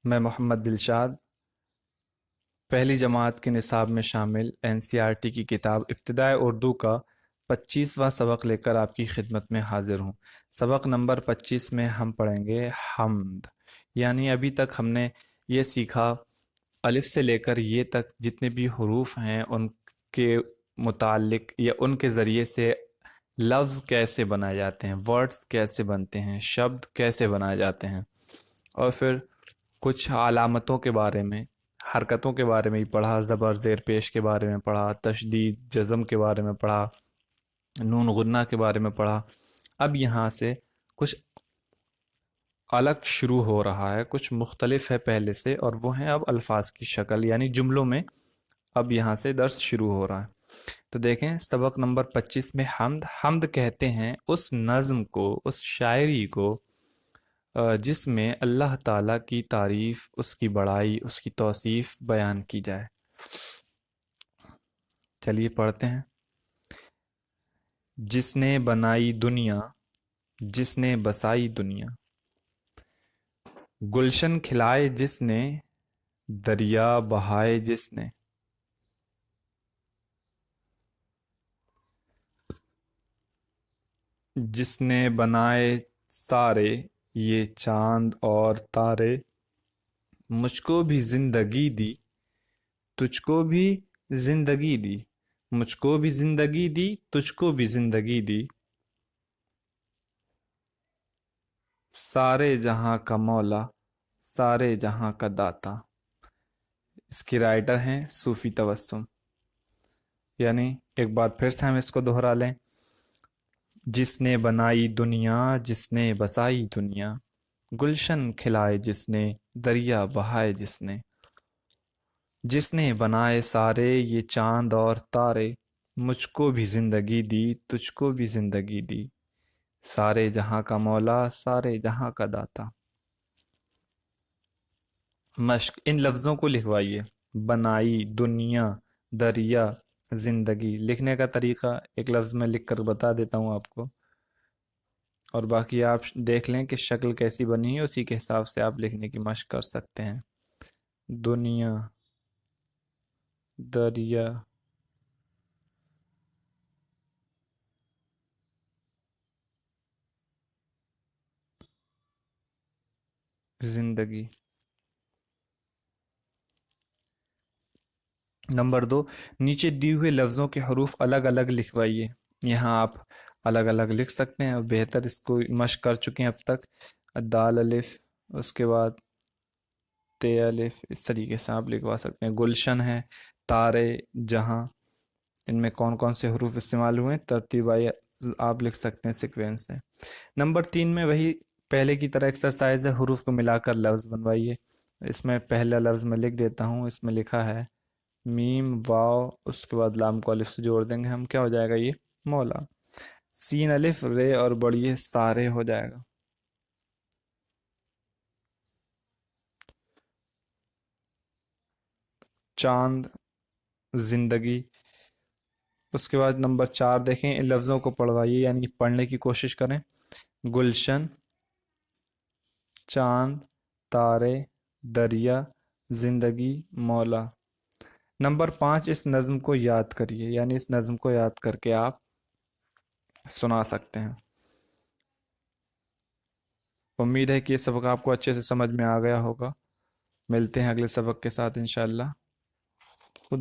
میں محمد دلشاد پہلی جماعت کے نصاب میں شامل NCERT کی کتاب ابتدائے اردو کا 25واں سبق لے کر آپ کی خدمت میں حاضر ہوں۔ سبق نمبر 25 میں ہم پڑھیں گے حمد، یعنی ابھی تک ہم نے یہ سیکھا الف سے لے کر یہ تک جتنے بھی حروف ہیں ان کے متعلق یا ان کے ذریعے سے لفظ کیسے بنائے جاتے ہیں، ورڈز کیسے بنتے ہیں، شبد کیسے بنائے جاتے ہیں، اور پھر کچھ علامتوں کے بارے میں، حرکتوں کے بارے میں ہی پڑھا، زبر زیر پیش کے بارے میں پڑھا، تشدید جزم کے بارے میں پڑھا، نون غنہ کے بارے میں پڑھا۔ اب یہاں سے کچھ الگ شروع ہو رہا ہے، کچھ مختلف ہے پہلے سے، اور وہ ہیں اب الفاظ کی شکل، یعنی جملوں میں اب یہاں سے درس شروع ہو رہا ہے۔ تو دیکھیں سبق نمبر 25 میں حمد، حمد کہتے ہیں اس نظم کو، اس شاعری کو جس میں اللہ تعالیٰ کی تعریف، اس کی بڑائی، اس کی توصیف بیان کی جائے۔ چلیے پڑھتے ہیں۔ جس نے بنائی دنیا، جس نے بسائی دنیا، گلشن کھلائے جس نے، دریا بہائے جس نے، جس نے بنائے سارے یہ چاند اور تارے، مجھ کو بھی زندگی دی، تجھ کو بھی زندگی دی، مجھ کو بھی زندگی دی، تجھ کو بھی زندگی دی، سارے جہاں کا مولا، سارے جہاں کا داتا۔ اس کی رائٹر ہیں صوفی تبسم۔ یعنی ایک بار پھر سے ہم اس کو دہرا لیں۔ جس نے بنائی دنیا، جس نے بسائی دنیا، گلشن کھلائے جس نے، دریا بہائے جس نے بنائے سارے یہ چاند اور تارے، مجھ کو بھی زندگی دی، تجھ کو بھی زندگی دی، سارے جہاں کا مولا، سارے جہاں کا داتا۔ مشق، ان لفظوں کو لکھوائیے۔ بنائی، دنیا، دریا، زندگی۔ لکھنے کا طریقہ ایک لفظ میں لکھ کر بتا دیتا ہوں آپ کو، اور باقی آپ دیکھ لیں کہ شکل کیسی بنی ہے، اسی کے حساب سے آپ لکھنے کی مشق کر سکتے ہیں۔ دنیا، دریا، زندگی۔ نمبر 2، نیچے دی ہوئے لفظوں کے حروف الگ الگ لکھوائیے۔ یہاں آپ الگ الگ لکھ سکتے ہیں، اور بہتر اس کو مشق کر چکے ہیں اب تک۔ دال الف، اس کے بعد تے الف، اس طریقے سے آپ لکھوا سکتے ہیں۔ گلشن ہے، تارے، جہاں، ان میں کون کون سے حروف استعمال ہوئے ہیں ترتیب آپ لکھ سکتے ہیں سیکوینس سے۔ نمبر 3 میں وہی پہلے کی طرح ایکسرسائز ہے، حروف کو ملا کر لفظ بنوائیے۔ اس میں پہلا لفظ میں لکھ دیتا ہوں، اس میں لکھا ہے میم واو، اس کے بعد لام کو الف سے جوڑ دیں گے ہم، کیا ہو جائے گا یہ؟ مولا۔ سین الف رے اور بڑھئے سارے ہو جائے گا۔ چاند، زندگی۔ اس کے بعد نمبر 4 دیکھیں، ان لفظوں کو پڑھوائیے، یعنی پڑھنے کی کوشش کریں۔ گلشن، چاند، تارے، دریا، زندگی، مولا۔ نمبر 5، اس نظم کو یاد کریے، یعنی اس نظم کو یاد کر کے آپ سنا سکتے ہیں۔ امید ہے کہ یہ سبق آپ کو اچھے سے سمجھ میں آ گیا ہوگا۔ ملتے ہیں اگلے سبق کے ساتھ انشاءاللہ۔ خدا